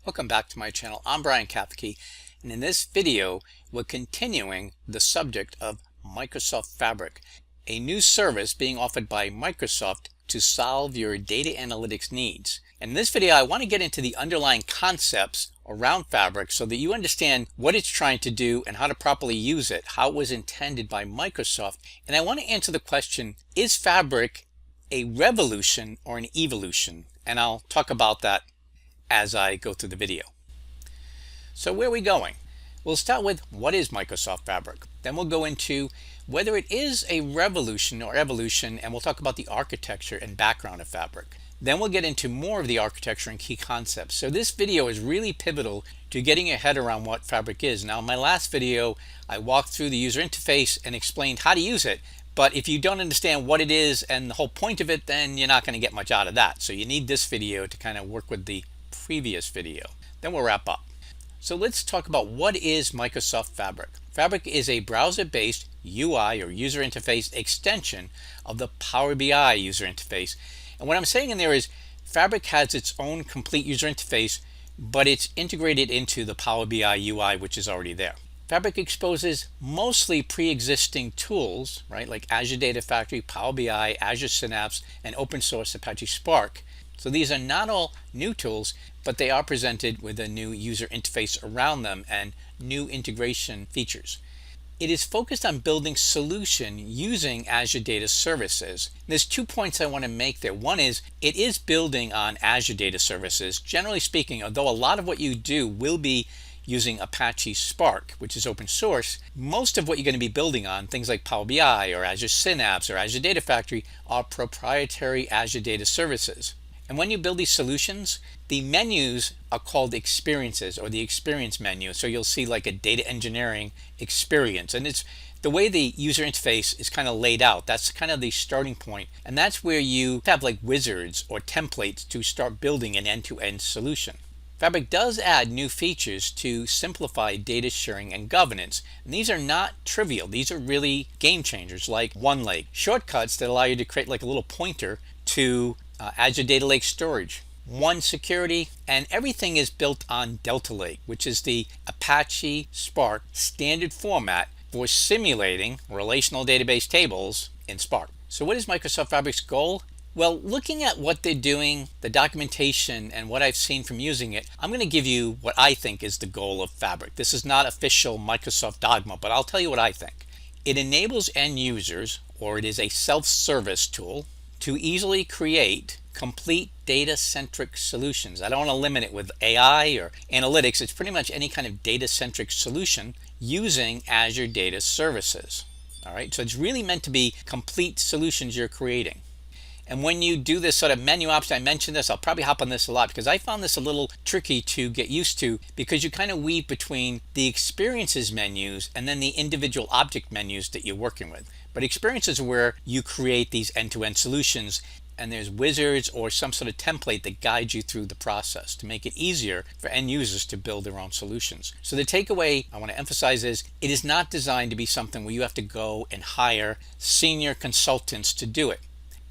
Welcome back to my channel. I'm Brian Kafke, and in this video we're continuing the subject of Microsoft Fabric, a new service being offered by Microsoft to solve your data analytics needs. In this video I want to get into the underlying concepts around Fabric so that you understand what it's trying to do and how to properly use it, how it was intended by Microsoft, and I want to answer the question, is Fabric a revolution or an evolution? And I'll talk about that as I go through the video. So where are we going? We'll start with what is Microsoft Fabric. Then we'll go into whether it is a revolution or evolution, and we'll talk about the architecture and background of Fabric. Then we'll get into more of the architecture and key concepts. So this video is really pivotal to getting your head around what Fabric is. Now in my last video I walked through the user interface and explained how to use it, but if you don't understand what it is and the whole point of it, then you're not going to get much out of that. So you need this video to kind of work with the previous video. Then we'll wrap up. So let's talk about what is Microsoft Fabric. Fabric is a browser-based UI or user interface extension of the Power BI user interface. And what I'm saying in there is Fabric has its own complete user interface, but it's integrated into the Power BI UI, which is already there. Fabric exposes mostly pre-existing tools, right, like Azure Data Factory, Power BI, Azure Synapse, and open source Apache Spark. So these are not all new tools, but they are presented with a new user interface around them and new integration features. It is focused on building solution using Azure Data Services. There's 2 points I want to make there. One is it is building on Azure Data Services. Generally speaking, although a lot of what you do will be using Apache Spark, which is open source, most of what you're going to be building on, things like Power BI or Azure Synapse or Azure Data Factory, are proprietary Azure Data Services. And when you build these solutions, the menus are called experiences or the experience menu. So you'll see like a data engineering experience, and it's the way the user interface is kind of laid out. That's kind of the starting point, and that's where you have like wizards or templates to start building an end-to-end solution. Fabric does add new features to simplify data sharing and governance, and these are not trivial. These are really game changers, like OneLake, shortcuts that allow you to create like a little pointer to Azure Data Lake storage, One Security, and everything is built on Delta Lake, which is the Apache Spark standard format for simulating relational database tables in Spark. So what is Microsoft Fabric's goal? Well, looking at what they're doing, the documentation, and what I've seen from using it, I'm going to give you what I think is the goal of Fabric. This is not official Microsoft dogma, but I'll tell you what I think. It enables end users, or it is a self-service tool, to easily create complete data-centric solutions. I don't want to limit it with AI or analytics. It's pretty much any kind of data-centric solution using Azure Data Services. All right, so it's really meant to be complete solutions you're creating. And when you do this sort of menu option, I mentioned this, I'll probably hop on this a lot because I found this a little tricky to get used to, because you kind of weave between the experiences menus and then the individual object menus that you're working with. But experiences are where you create these end-to-end solutions, and there's wizards or some sort of template that guides you through the process to make it easier for end users to build their own solutions. So the takeaway I want to emphasize is it is not designed to be something where you have to go and hire senior consultants to do it.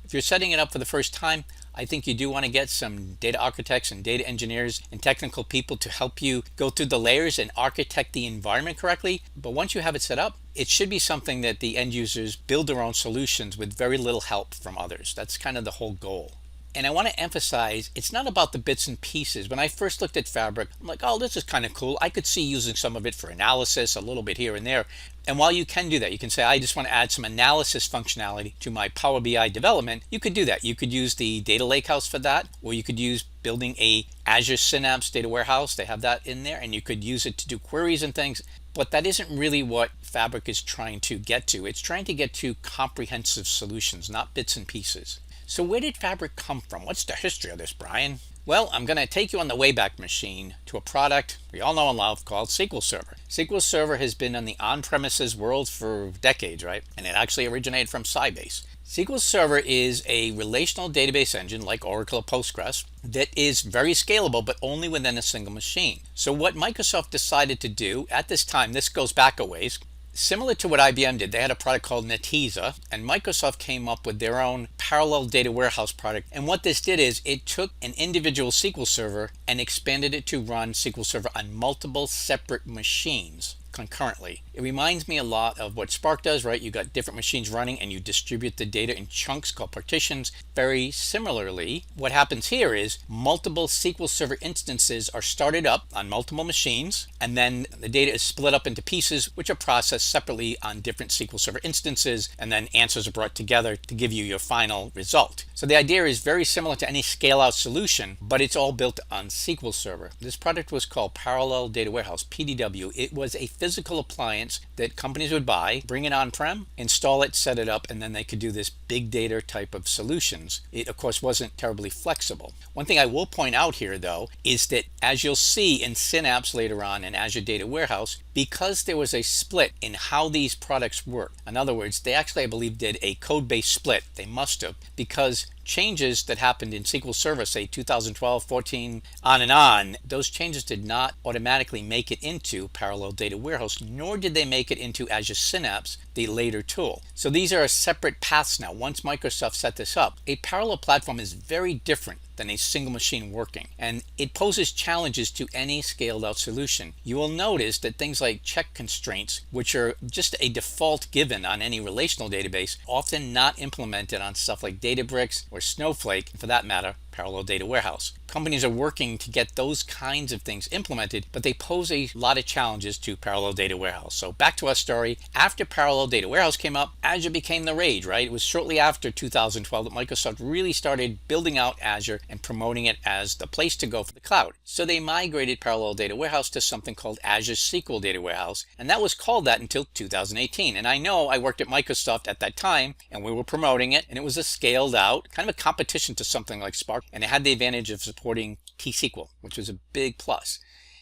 If you're setting it up for the first time, I think you do want to get some data architects and data engineers and technical people to help you go through the layers and architect the environment correctly. But once you have it set up, it should be something that the end users build their own solutions with very little help from others. That's kind of the whole goal. And I want to emphasize, it's not about the bits and pieces. When I first looked at Fabric, I'm like, oh, this is kind of cool. I could see using some of it for analysis, a little bit here and there. And while you can do that, you can say, I just want to add some analysis functionality to my Power BI development. You could do that. You could use the data lakehouse for that, or you could use building a Azure Synapse data warehouse. They have that in there, and you could use it to do queries and things. But that isn't really what Fabric is trying to get to. It's trying to get to comprehensive solutions, not bits and pieces. So where did Fabric come from? What's the history of this, Brian? Well, I'm going to take you on the Wayback Machine to a product we all know and love called SQL Server. SQL Server has been in the on-premises world for decades, right? And it actually originated from Sybase. SQL Server is a relational database engine like Oracle or Postgres that is very scalable, but only within a single machine. So what Microsoft decided to do at this time, this goes back a ways, Similar to what IBM did, they had a product called Netezza, and Microsoft came up with their own parallel data warehouse product. And what this did is it took an individual SQL server and expanded it to run SQL Server on multiple separate machines concurrently. It reminds me a lot of what Spark does, right? You got different machines running and you distribute the data in chunks called partitions. Very similarly, what happens here is multiple SQL Server instances are started up on multiple machines, and then the data is split up into pieces which are processed separately on different SQL Server instances, and then answers are brought together to give you your final result. So the idea is very similar to any scale-out solution, but it's all built on SQL Server. This product was called Parallel Data Warehouse, PDW. It was a physical appliance that companies would buy, bring it on-prem, install it, set it up, and then they could do this big data type of solutions. It, of course, wasn't terribly flexible. One thing I will point out here, though, is that as you'll see in Synapse later on in Azure Data Warehouse, because there was a split in how these products work. In other words, they actually, I believe, did a code-based split. They must have, because changes that happened in SQL Server, say 2012, 14, on, those changes did not automatically make it into Parallel Data Warehouse, nor did they make it into Azure Synapse, the later tool. So these are separate paths now. Once Microsoft set this up, a parallel platform is very different than a single machine working, and it poses challenges to any scaled out solution. You will notice that things like check constraints, which are just a default given on any relational database, often not implemented on stuff like Databricks or Snowflake, and for that matter, Parallel Data Warehouse. Companies are working to get those kinds of things implemented, but they pose a lot of challenges to Parallel Data Warehouse. So back to our story. After Parallel Data Warehouse came up, Azure became the rage, right? It was shortly after 2012 that Microsoft really started building out Azure and promoting it as the place to go for the cloud. So they migrated Parallel Data Warehouse to something called Azure SQL Data Warehouse, and that was called that until 2018. And I know I worked at Microsoft at that time, and we were promoting it, and it was a scaled out, kind of a competition to something like Spark, and it had the advantage of supporting T-SQL, which was a big plus.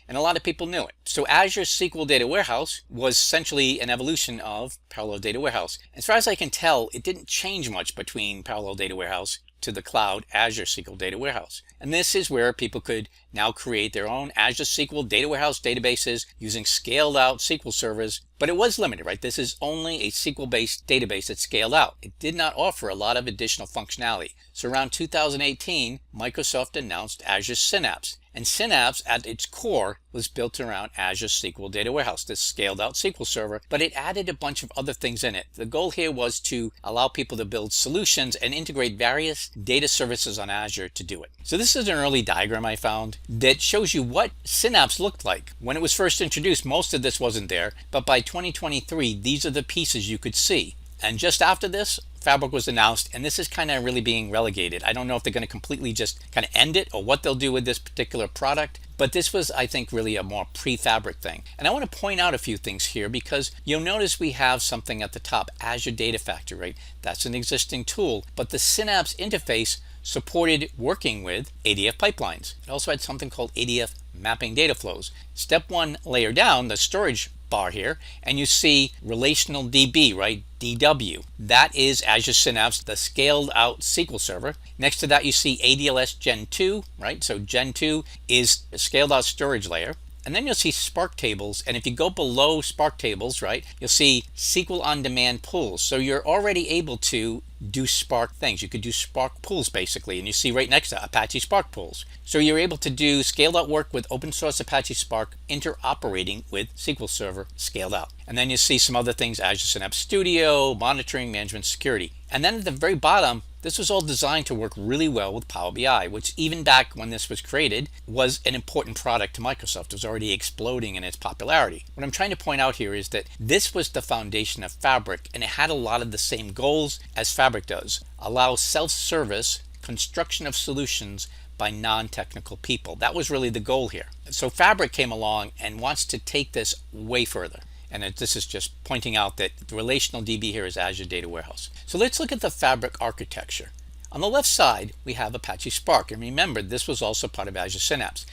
And a lot of people knew it. So Azure SQL Data Warehouse was essentially an evolution of Parallel Data Warehouse. As far as I can tell, it didn't change much between Parallel Data Warehouse to the cloud Azure SQL Data Warehouse. And this is where people could now create their own Azure SQL Data Warehouse databases using scaled out SQL servers, but it was limited, right? This is only a SQL-based database that scaled out. It did not offer a lot of additional functionality. So around 2018, Microsoft announced Azure Synapse. And Synapse, at its core, was built around Azure SQL Data Warehouse, this scaled out SQL server, but it added a bunch of other things in it. The goal here was to allow people to build solutions and integrate various data services on Azure to do it. So this is an early diagram I found that shows you what Synapse looked like. When it was first introduced, most of this wasn't there, but by 2023, these are the pieces you could see. And just after this, Fabric was announced, and this is kind of really being relegated. I don't know if they're going to completely just kind of end it or what they'll do with this particular product, but this was, I think, really a more pre-Fabric thing. And I want to point out a few things here because you'll notice we have something at the top, Azure Data Factory, right? That's an existing tool, but the Synapse interface supported working with ADF pipelines. It also had something called ADF mapping data flows. Step one layer down, the storage bar here, and you see relational DB, right? DW. That is Azure Synapse, the scaled out SQL server. Next to that, you see ADLS Gen 2, right? So Gen 2 is a scaled out storage layer. And then you'll see Spark tables. And if you go below Spark tables, right, you'll see SQL on-demand pools. So you're already able to do Spark things. You could do Spark pools basically. And you see right next to Apache Spark pools. So you're able to do scaled out work with open source Apache Spark interoperating with SQL Server scaled out. And then you see some other things, Azure Synapse Studio, monitoring, management, security. And then at the very bottom, this was all designed to work really well with Power BI, which even back when this was created was an important product to Microsoft. It was already exploding in its popularity. What I'm trying to point out here is that this was the foundation of Fabric, and it had a lot of the same goals as Fabric does. Allow self-service construction of solutions by non-technical people. That was really the goal here. So Fabric came along and wants to take this way further. And this is just pointing out that the relational DB here is Azure Data Warehouse. So let's look at the Fabric architecture. On the left side, we have Apache Spark. And remember, this was also part of Azure Synapse.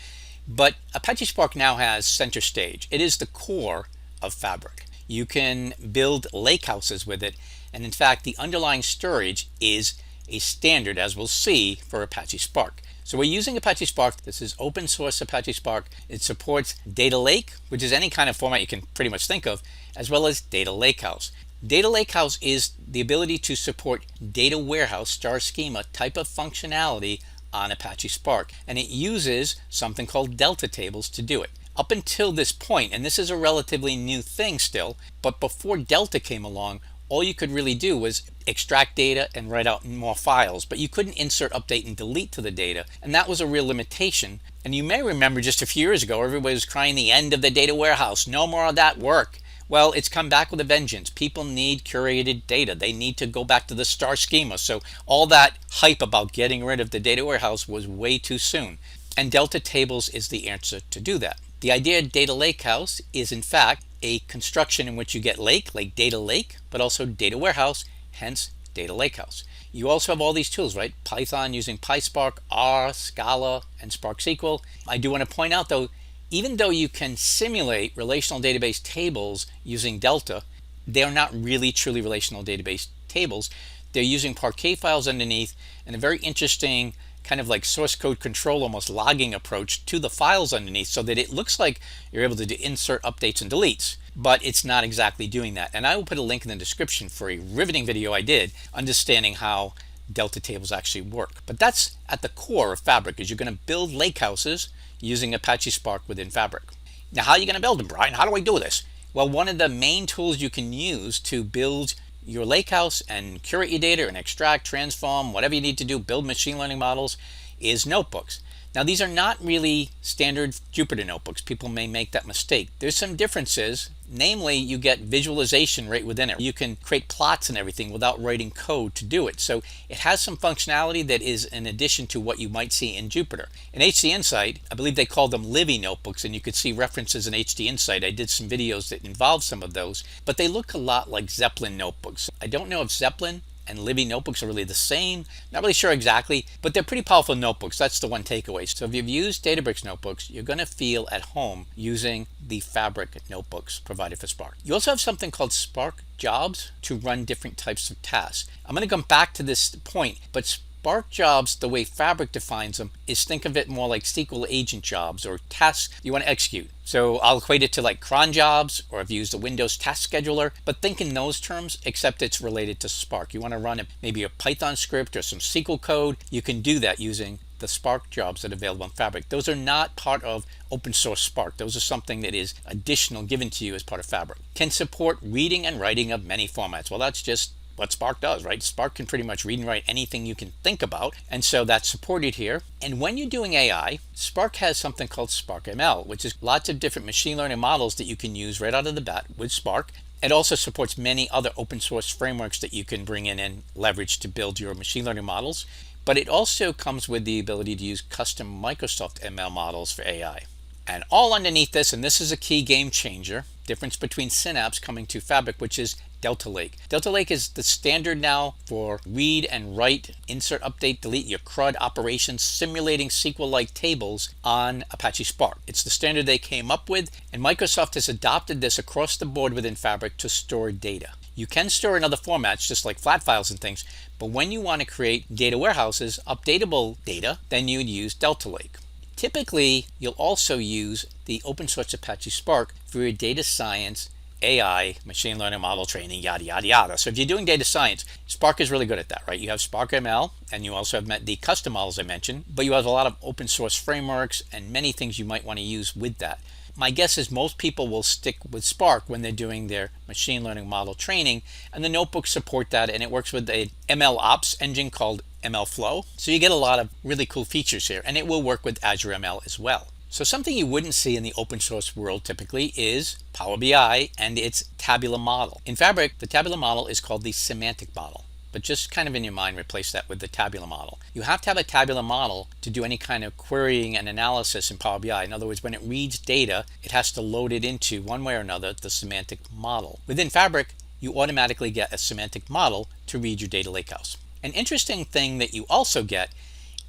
But Apache Spark now has center stage. It is the core of Fabric. You can build lakehouses with it. And in fact, the underlying storage is a standard, as we'll see, for Apache Spark. So we're using Apache Spark. This is open source Apache Spark. It supports Data Lake, which is any kind of format you can pretty much think of, as well as Data Lakehouse. Data Lakehouse is the ability to support data warehouse star schema type of functionality on Apache Spark, and it uses something called Delta tables to do it. Up until this point, and this is a relatively new thing still, but before Delta came along, all you could really do was extract data and write out more files, but you couldn't insert, update, and delete to the data, and that was a real limitation. And you may remember just a few years ago, everybody was crying the end of the data warehouse, no more of that work. Well, it's come back with a vengeance. People need curated data. They need to go back to the star schema. So all that hype about getting rid of the data warehouse was way too soon. And Delta tables is the answer to do that. The idea of Data Lakehouse is in fact a construction in which you get lake, like data lake, but also data warehouse, hence Data Lakehouse. You also have all these tools, right? Python using PySpark, R, Scala, and Spark SQL. I do want to point out though, even though you can simulate relational database tables using Delta, they are not really truly relational database tables. They're using Parquet files underneath and a very interesting kind of like source code control, almost logging approach to the files underneath, so that it looks like you're able to do insert, updates, and deletes, but it's not exactly doing that. And I will put a link in the description for a riveting video I did understanding how Delta tables actually work. But that's at the core of Fabric, is you're going to build lakehouses using Apache Spark within Fabric. Now, how are you going to build them, Brian? How do I do this? Well, one of the main tools you can use to build your lakehouse and curate your data and extract, transform, whatever you need to do, build machine learning models, is notebooks. Now, these are not really standard Jupyter notebooks. People may make that mistake. There's some differences. Namely, you get visualization right within it. You can create plots and everything without writing code to do it. So it has some functionality that is in addition to what you might see in Jupyter. In HD Insight, I believe they call them Livy notebooks, and you could see references in HD Insight. I did some videos that involve some of those, but they look a lot like Zeppelin notebooks. I don't know if Zeppelin and Livy notebooks are really the same. Not really sure exactly, but they're pretty powerful notebooks. That's the one takeaway. So if you've used Databricks notebooks, you're going to feel at home using the Fabric notebooks provided for Spark. You also have something called Spark Jobs to run different types of tasks. I'm going to come back to this point, but Spark Jobs, the way Fabric defines them, is think of it more like SQL agent jobs or tasks you want to execute. So I'll equate it to like cron jobs, or I've used the Windows task scheduler, but think in those terms, except it's related to Spark. You want to run maybe a Python script or some SQL code. You can do that using the Spark jobs that are available in Fabric. Those are not part of open source Spark. Those are something that is additional given to you as part of Fabric. Can support reading and writing of many formats. Well, that's just what Spark does, right? Spark can pretty much read and write anything you can think about, and so that's supported here. And when you're doing AI, Spark has something called Spark ML, which is lots of different machine learning models that you can use right out of the bat with Spark. It also supports many other open source frameworks that you can bring in and leverage to build your machine learning models. But it also comes with the ability to use custom Microsoft ML models for AI. And all underneath this, and this is a key game changer, difference between Synapse coming to Fabric, which is Delta Lake. Delta Lake is the standard now for read and write, insert, update, delete your CRUD operations, simulating SQL-like tables on Apache Spark. It's the standard they came up with, and Microsoft has adopted this across the board within Fabric to store data. You can store in other formats, just like flat files and things, but when you want to create data warehouses, updatable data, then you'd use Delta Lake. Typically, you'll also use the open source Apache Spark for your data science, AI, machine learning model training, yada, yada, yada. So if you're doing data science, Spark is really good at that, right? You have Spark ML, and you also have the custom models I mentioned, but you have a lot of open source frameworks and many things you might want to use with that. My guess is most people will stick with Spark when they're doing their machine learning model training, and the notebooks support that, and it works with a ML ops engine called ML Flow. So you get a lot of really cool features here, and it will work with Azure ML as well. So something you wouldn't see in the open source world typically is Power BI and its tabular model. In Fabric, the tabular model is called the semantic model, but just kind of in your mind, replace that with the tabular model. You have to have a tabular model to do any kind of querying and analysis in Power BI. In other words, when it reads data, it has to load it into, one way or another, the semantic model. Within Fabric, you automatically get a semantic model to read your data lakehouse. An interesting thing that you also get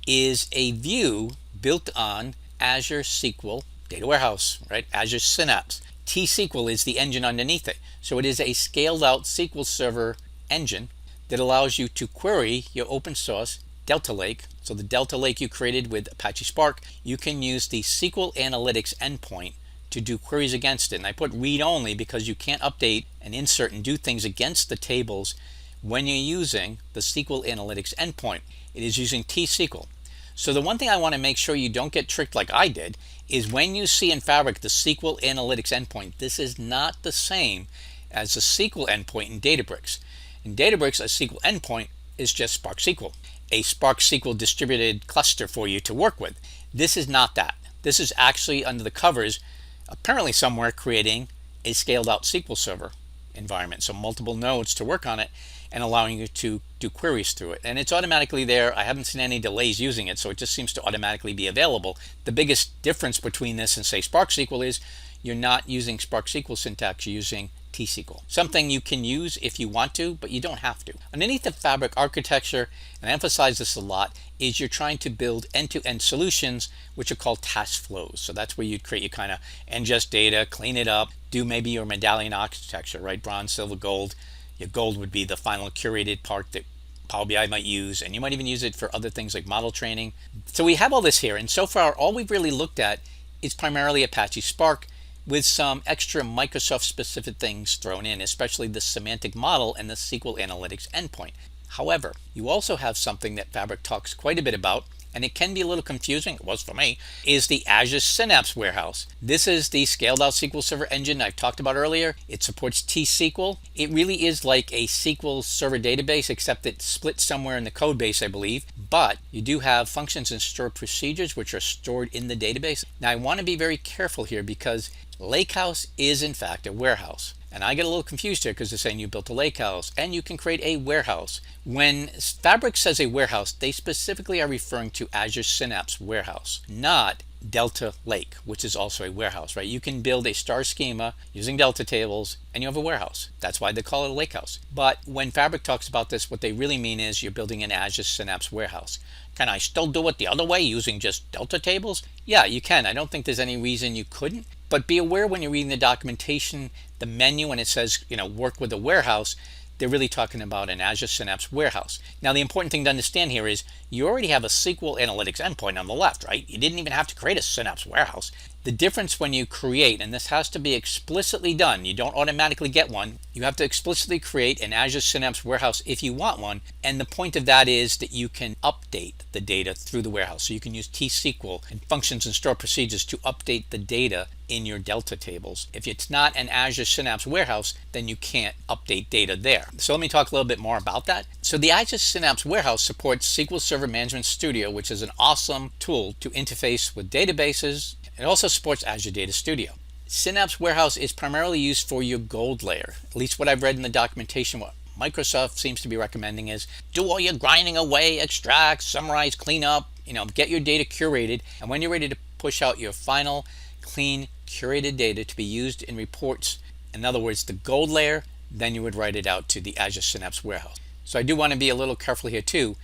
is a view built on Azure SQL Data Warehouse, right? Azure Synapse. T-SQL is the engine underneath it. So it is a scaled out SQL Server engine that allows you to query your open source Delta Lake, so the Delta Lake you created with Apache Spark, you can use the SQL Analytics endpoint to do queries against it. And I put read only because you can't update and insert and do things against the tables when you're using the SQL Analytics endpoint. It is using T-SQL. So the one thing I want to make sure you don't get tricked like I did is when you see in Fabric the SQL Analytics endpoint, this is not the same as the SQL endpoint in Databricks. In Databricks, a SQL endpoint is just Spark SQL, a Spark SQL distributed cluster for you to work with. This is not that. This is actually under the covers, apparently somewhere creating a scaled out SQL Server environment. So multiple nodes to work on it and allowing you to do queries through it. And it's automatically there. I haven't seen any delays using it, so it just seems to automatically be available. The biggest difference between this and say Spark SQL is you're not using Spark SQL syntax, you're using T-SQL. Something you can use if you want to, but you don't have to. Underneath the Fabric architecture, and I emphasize this a lot, is you're trying to build end-to-end solutions, which are called task flows. So that's where you'd create your kind of ingest data, clean it up, do maybe your medallion architecture, right? Bronze, silver, gold. Your gold would be the final curated part that Power BI might use, and you might even use it for other things like model training. So we have all this here, and so far all we've really looked at is primarily Apache Spark with some extra Microsoft specific things thrown in, especially the semantic model and the SQL Analytics endpoint. However, you also have something that Fabric talks quite a bit about, and it can be a little confusing, it was for me, is the Azure Synapse Warehouse. This is the scaled out SQL Server engine I talked about earlier. It supports T-SQL. It really is like a SQL Server database, except it's split somewhere in the code base, I believe. But you do have functions and stored procedures which are stored in the database. Now I want to be very careful here because Lakehouse is in fact a warehouse. And I get a little confused here because they're saying you built a lakehouse and you can create a warehouse. When Fabric says a warehouse, they specifically are referring to Azure Synapse Warehouse, not Delta Lake, which is also a warehouse, right? You can build a star schema using Delta tables and you have a warehouse. That's why they call it a lakehouse. But when Fabric talks about this, what they really mean is you're building an Azure Synapse Warehouse. Can I still do it the other way using just Delta tables? Yeah, you can. I don't think there's any reason you couldn't. But be aware when you're reading the documentation, the menu, and it says, work with a warehouse, they're really talking about an Azure Synapse Warehouse. Now, the important thing to understand here is you already have a SQL Analytics endpoint on the left, right? You didn't even have to create a Synapse Warehouse. The difference when you create, and this has to be explicitly done, you don't automatically get one, you have to explicitly create an Azure Synapse Warehouse if you want one, and the point of that is that you can update the data through the warehouse. So you can use T-SQL and functions and store procedures to update the data in your Delta tables. If it's not an Azure Synapse Warehouse, then you can't update data there. So let me talk a little bit more about that. So the Azure Synapse Warehouse supports SQL Server Management Studio, which is an awesome tool to interface with databases. It also supports Azure Data Studio. Synapse Warehouse is primarily used for your gold layer. At least what I've read in the documentation, what Microsoft seems to be recommending is do all your grinding away, extract, summarize, clean up, get your data curated. And when you're ready to push out your final, clean, curated data to be used in reports, in other words, the gold layer, then you would write it out to the Azure Synapse Warehouse. So I do want to be a little careful here too.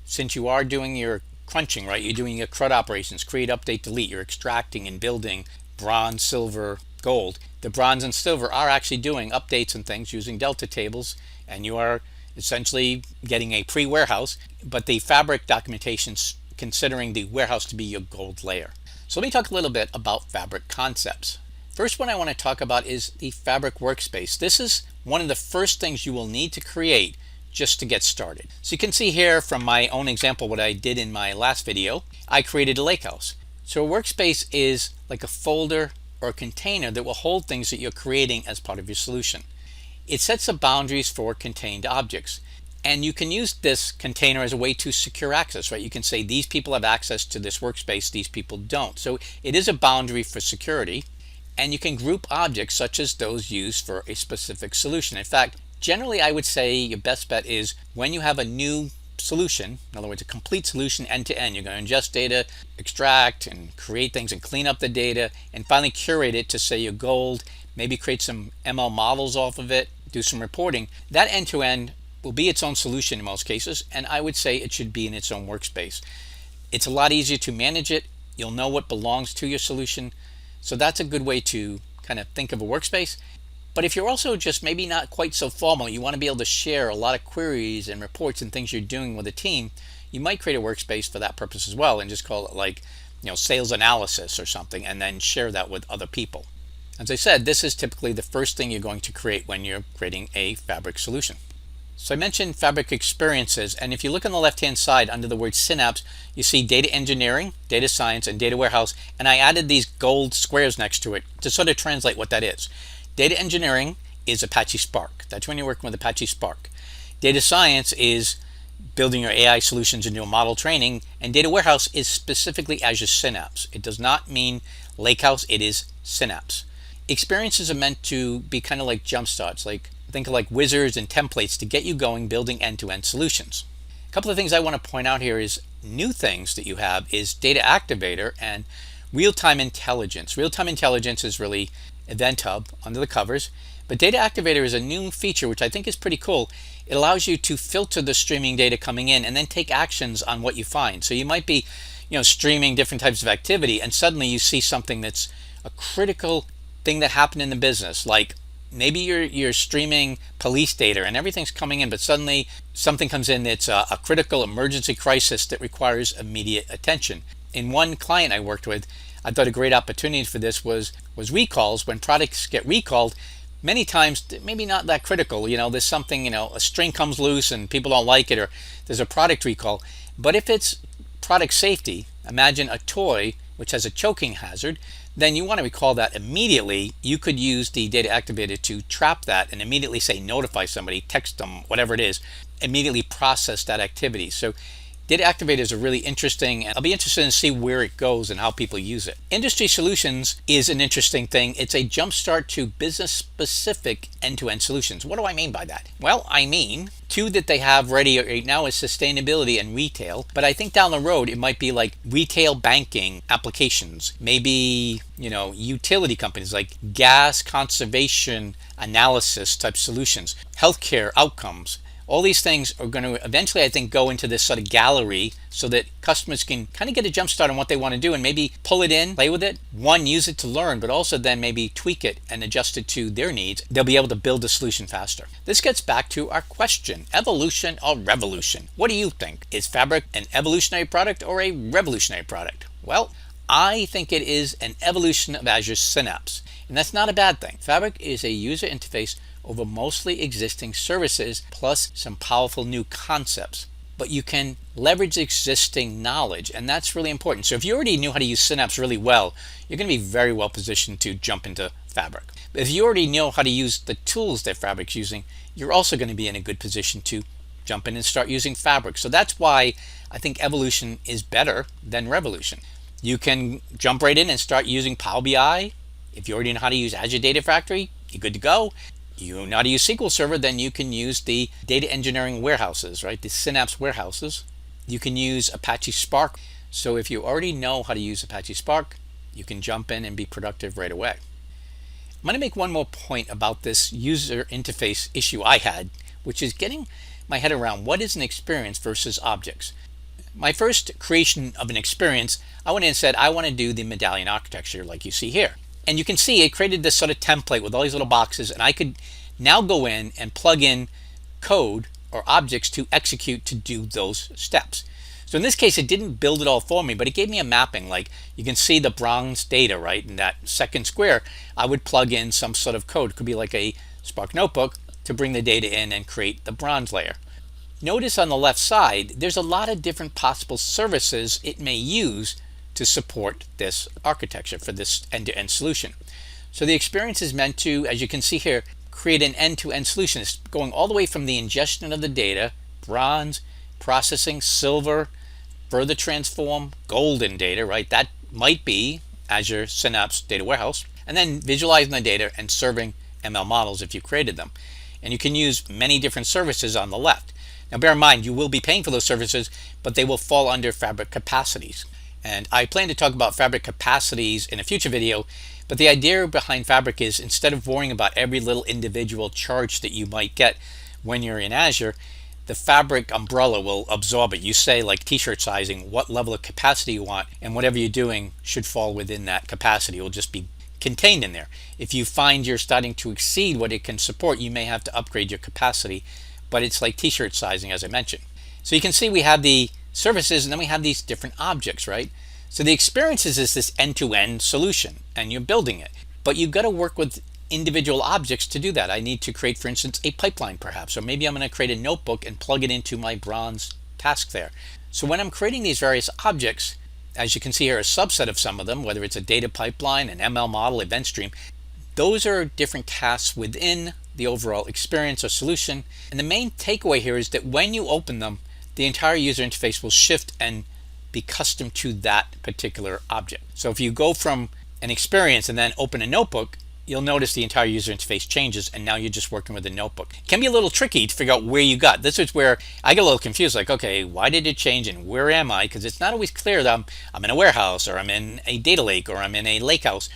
Since you are doing your crunching, right? You're doing your CRUD operations, create, update, delete. You're extracting and building bronze, silver, gold. The bronze and silver are actually doing updates and things using Delta tables, and you are essentially getting a pre-warehouse, but the Fabric documentation's considering the warehouse to be your gold layer. So let me talk a little bit about Fabric concepts. First one I want to talk about is the Fabric workspace. This is one of the first things you will need to create just to get started. So you can see here from my own example what I did in my last video. I created a lakehouse. So a workspace is like a folder or a container that will hold things that you're creating as part of your solution. It sets the boundaries for contained objects. And you can use this container as a way to secure access, right? You can say these people have access to this workspace, these people don't. So it is a boundary for security. And you can group objects such as those used for a specific solution. In fact, generally, I would say your best bet is when you have a new solution, in other words, a complete solution end to end, you're going to ingest data, extract and create things and clean up the data and finally curate it to say your gold, maybe create some ML models off of it, do some reporting. That end to end will be its own solution in most cases, and I would say it should be in its own workspace. It's a lot easier to manage it. You'll know what belongs to your solution. So that's a good way to kind of think of a workspace. But if you're also just maybe not quite so formal, you want to be able to share a lot of queries and reports and things you're doing with a team, you might create a workspace for that purpose as well and just call it like, sales analysis or something, and then share that with other people. As I said, this is typically the first thing you're going to create when you're creating a Fabric solution. So I mentioned Fabric experiences, and if you look on the left-hand side under the word Synapse, you see data engineering, data science, and data warehouse, and I added these gold squares next to it to sort of translate what that is. Data engineering is Apache Spark. That's when you're working with Apache Spark. Data science is building your AI solutions into a model training, and data warehouse is specifically Azure Synapse. It does not mean Lakehouse, it is Synapse. Experiences are meant to be kind of like jump starts, think of like wizards and templates to get you going building end-to-end solutions. A couple of things I want to point out here is new things that you have is Data Activator and Real-Time Intelligence. Real-Time Intelligence is really Event Hub under the covers, but Data Activator is a new feature which I think is pretty cool. It allows you to filter the streaming data coming in and then take actions on what you find. So you might be, streaming different types of activity, and suddenly you see something that's a critical thing that happened in the business, like maybe you're streaming police data and everything's coming in, but suddenly something comes in that's a critical emergency crisis that requires immediate attention. In one client I worked with, I thought a great opportunity for this was recalls. When products get recalled, many times maybe not that critical. There's something, a string comes loose and people don't like it, or there's a product recall. But if it's product safety, imagine a toy which has a choking hazard, then you want to recall that immediately. You could use the Data Activator to trap that and immediately say notify somebody, text them, whatever it is, immediately process that activity. So Data Activators are really interesting, and I'll be interested to see where it goes and how people use it. Industry Solutions is an interesting thing. It's a jumpstart to business-specific end-to-end solutions. What do I mean by that? Well, I mean, two that they have ready right now is sustainability and retail, but I think down the road it might be like retail banking applications, maybe, utility companies like gas conservation analysis type solutions, healthcare outcomes. All these things are going to eventually, I think, go into this sort of gallery so that customers can kind of get a jump start on what they want to do and maybe pull it in, play with it, use it to learn, but also then maybe tweak it and adjust it to their needs. They'll be able to build a solution faster. This gets back to our question, evolution or revolution? What do you think? Is Fabric an evolutionary product or a revolutionary product? Well, I think it is an evolution of Azure Synapse, and that's not a bad thing. Fabric is a user interface over mostly existing services plus some powerful new concepts. But you can leverage existing knowledge, and that's really important. So if you already knew how to use Synapse really well, you're going to be very well positioned to jump into Fabric. But if you already know how to use the tools that Fabric's using, you're also going to be in a good position to jump in and start using Fabric. So that's why I think evolution is better than revolution. You can jump right in and start using Power BI. If you already know how to use Azure Data Factory, you're good to go. You know how to use SQL Server, then you can use the data engineering warehouses, right? The Synapse warehouses. You can use Apache Spark. So if you already know how to use Apache Spark, you can jump in and be productive right away. I'm going to make one more point about this user interface issue I had, which is getting my head around what is an experience versus objects. My first creation of an experience, I went in and said, I want to do the medallion architecture like you see here. And you can see it created this sort of template with all these little boxes, and I could now go in and plug in code or objects to execute to do those steps. So in this case, it didn't build it all for me, but it gave me a mapping. Like you can see the bronze data, right? In that second square, I would plug in some sort of code. It could be like a Spark notebook to bring the data in and create the bronze layer. Notice on the left side, there's a lot of different possible services it may use to support this architecture for this end-to-end solution. So the experience is meant to, as you can see here, create an end-to-end solution. It's going all the way from the ingestion of the data, bronze, processing, silver, further transform, golden data, right? That might be Azure Synapse Data Warehouse, and then visualizing the data and serving ML models if you created them. And you can use many different services on the left. Now bear in mind, you will be paying for those services, but they will fall under Fabric capacities. And I plan to talk about Fabric capacities in a future video, but the idea behind Fabric is instead of worrying about every little individual charge that you might get when you're in Azure, the Fabric umbrella will absorb it. You say like t-shirt sizing, what level of capacity you want, and whatever you're doing should fall within that capacity. It will just be contained in there. If you find you're starting to exceed what it can support, you may have to upgrade your capacity, but it's like t-shirt sizing as I mentioned. So you can see we have the services, and then we have these different objects, right? So the experiences is this end-to-end solution, and you're building it. But you've got to work with individual objects to do that. I need to create, for instance, a pipeline perhaps, or maybe I'm going to create a notebook and plug it into my bronze task there. So when I'm creating these various objects, as you can see here, a subset of some of them, whether it's a data pipeline, an ML model, event stream, those are different tasks within the overall experience or solution. And the main takeaway here is that when you open them, the entire user interface will shift and be custom to that particular object. So if you go from an experience and then open a notebook, you'll notice the entire user interface changes, and now you're just working with a notebook. It can be a little tricky to figure out where you got. This is where I get a little confused, like, okay, why did it change and where am I? Because it's not always clear that I'm in a warehouse, or I'm in a data lake, or I'm in a lake house.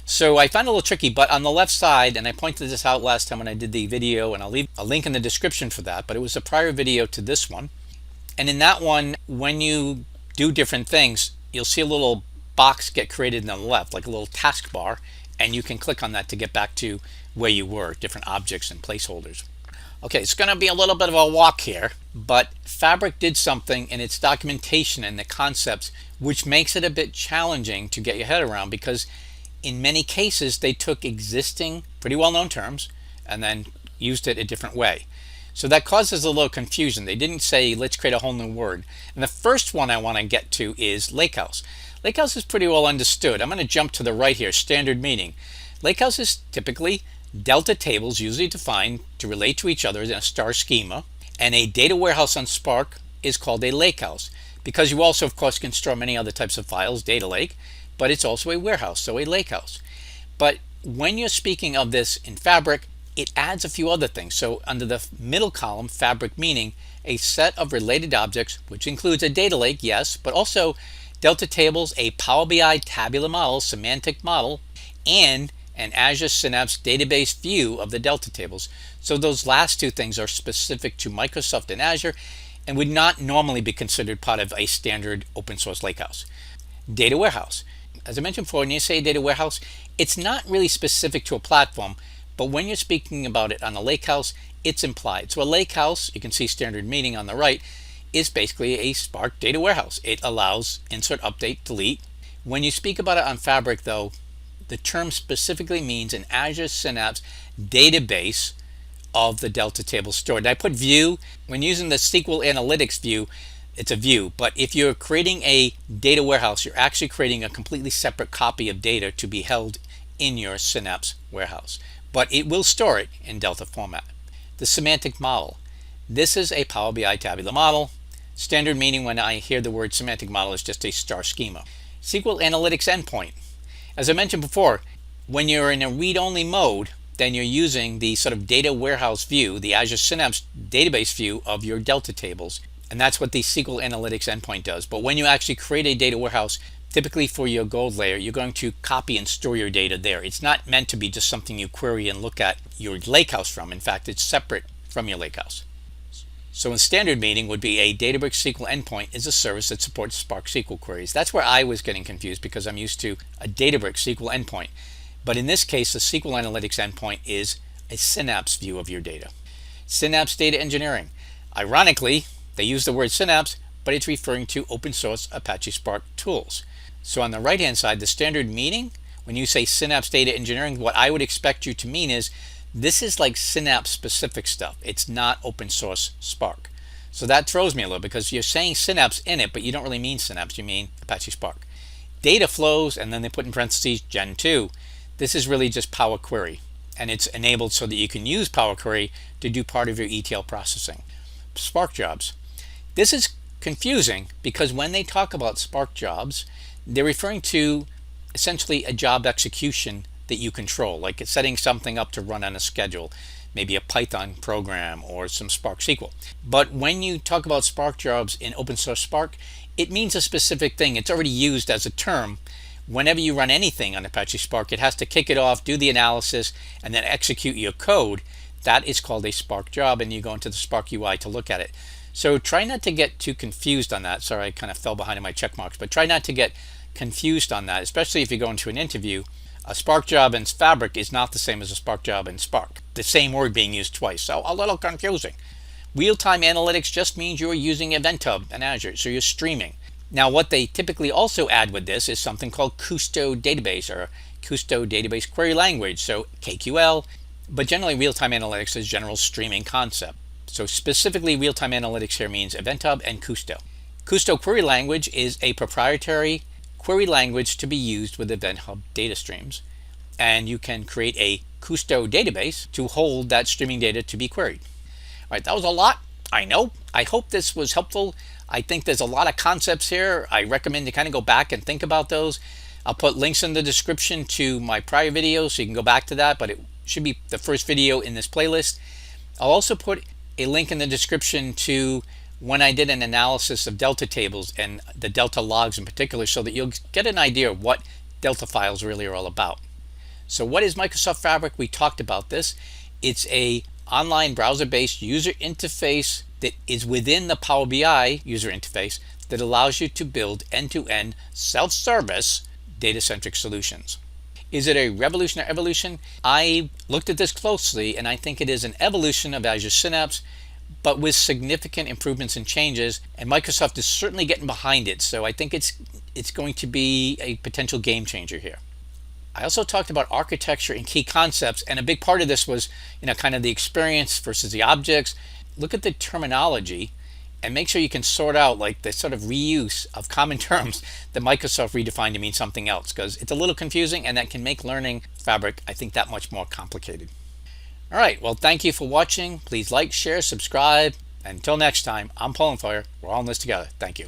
So I found it a little tricky, but on the left side, and I pointed this out last time when I did the video, and I'll leave a link in the description for that, but it was a prior video to this one. And in that one, when you do different things, you'll see a little box get created on the left, like a little taskbar, and you can click on that to get back to where you were, different objects and placeholders. Okay, it's going to be a little bit of a walk here, but Fabric did something in its documentation and the concepts which makes it a bit challenging to get your head around, because in many cases they took existing pretty well-known terms and then used it a different way. So that causes a little confusion. They didn't say let's create a whole new word. And the first one I want to get to is lakehouse. Lakehouse is pretty well understood. I'm going to jump to the right here, standard meaning. Lakehouse is typically delta tables, usually defined to relate to each other in a star schema, and a data warehouse on Spark is called a lakehouse, because you also of course can store many other types of files, data lake, but it's also a warehouse, so a lakehouse. But when you're speaking of this in Fabric, it adds a few other things. So under the middle column, Fabric meaning, a set of related objects, which includes a data lake, yes, but also delta tables, a Power BI tabular model, semantic model, and an Azure Synapse database view of the delta tables. So those last two things are specific to Microsoft and Azure and would not normally be considered part of a standard open source lakehouse. Data warehouse. As I mentioned before, when you say data warehouse, it's not really specific to a platform, but when you're speaking about it on a lakehouse, it's implied. So a lakehouse, you can see standard meaning on the right, is basically a Spark data warehouse. It allows insert, update, delete. When you speak about it on Fabric though, the term specifically means an Azure Synapse database of the delta table stored. I put view. When using the SQL Analytics view, it's a view, but if you're creating a data warehouse, you're actually creating a completely separate copy of data to be held in your Synapse warehouse, but it will store it in delta format. The semantic model. This is a Power BI tabular model. Standard meaning when I hear the word semantic model is just a star schema. SQL Analytics endpoint. As I mentioned before, when you're in a read-only mode, then you're using the sort of data warehouse view, the Azure Synapse database view of your delta tables. And that's what the SQL Analytics endpoint does. But when you actually create a data warehouse, typically for your gold layer, you're going to copy and store your data there. It's not meant to be just something you query and look at your lakehouse from. In fact, it's separate from your lakehouse. So in standard meaning would be a Databricks SQL endpoint is a service that supports Spark SQL queries. That's where I was getting confused because I'm used to a Databricks SQL endpoint. But in this case, the SQL Analytics endpoint is a Synapse view of your data. Synapse data engineering. Ironically, they use the word Synapse, but it's referring to open source Apache Spark tools. So on the right hand side, the standard meaning, when you say Synapse data engineering, what I would expect you to mean is this is like Synapse specific stuff. It's not open source Spark. So that throws me a little because you're saying Synapse in it, but you don't really mean Synapse, you mean Apache Spark. Data flows, and then they put in parentheses Gen 2. This is really just Power Query, and it's enabled so that you can use Power Query to do part of your ETL processing. Spark jobs. This is confusing because when they talk about Spark jobs, they're referring to essentially a job execution that you control, like it's setting something up to run on a schedule, maybe a Python program or some Spark SQL. But when you talk about Spark jobs in open source Spark, it means a specific thing. It's already used as a term. Whenever you run anything on Apache Spark, it has to kick it off, do the analysis, and then execute your code. That is called a Spark job, and you go into the Spark UI to look at it. So try not to get too confused on that. Sorry, I kind of fell behind in my check marks, but try not to get confused on that, especially if you go into an interview. A Spark job in Fabric is not the same as a Spark job in Spark. The same word being used twice, so a little confusing. Real-time analytics just means you're using Event Hub and Azure, so you're streaming. Now, what they typically also add with this is something called Custo database or Custo database query language, so KQL, but generally real-time analytics is general streaming concept. So specifically real-time analytics here means Event Hub and Custo. Custo query language is a proprietary query language to be used with Event Hub data streams. And you can create a Custo database to hold that streaming data to be queried. All right, that was a lot, I know. I hope this was helpful. I think there's a lot of concepts here. I recommend you kind of go back and think about those. I'll put links in the description to my prior videos so you can go back to that, but it should be the first video in this playlist. I'll also put a link in the description to when I did an analysis of Delta tables and the Delta logs in particular, so that you'll get an idea of what Delta files really are all about. So what is Microsoft Fabric? We talked about this. It's a online browser-based user interface that is within the Power BI user interface that allows you to build end-to-end self-service data-centric solutions. Is it a revolution or evolution? I looked at this closely and I think it is an evolution of Azure Synapse, but with significant improvements and changes, and Microsoft is certainly getting behind it. So I think it's going to be a potential game changer here. I also talked about architecture and key concepts, and a big part of this was, kind of the experience versus the objects. Look at the terminology and make sure you can sort out like the sort of reuse of common terms that Microsoft redefined to mean something else, because it's a little confusing and that can make learning Fabric, I think, that much more complicated. All right, well, thank you for watching. Please like, share, subscribe. And until next time, I'm Paul and Fire. We're all in this together. Thank you.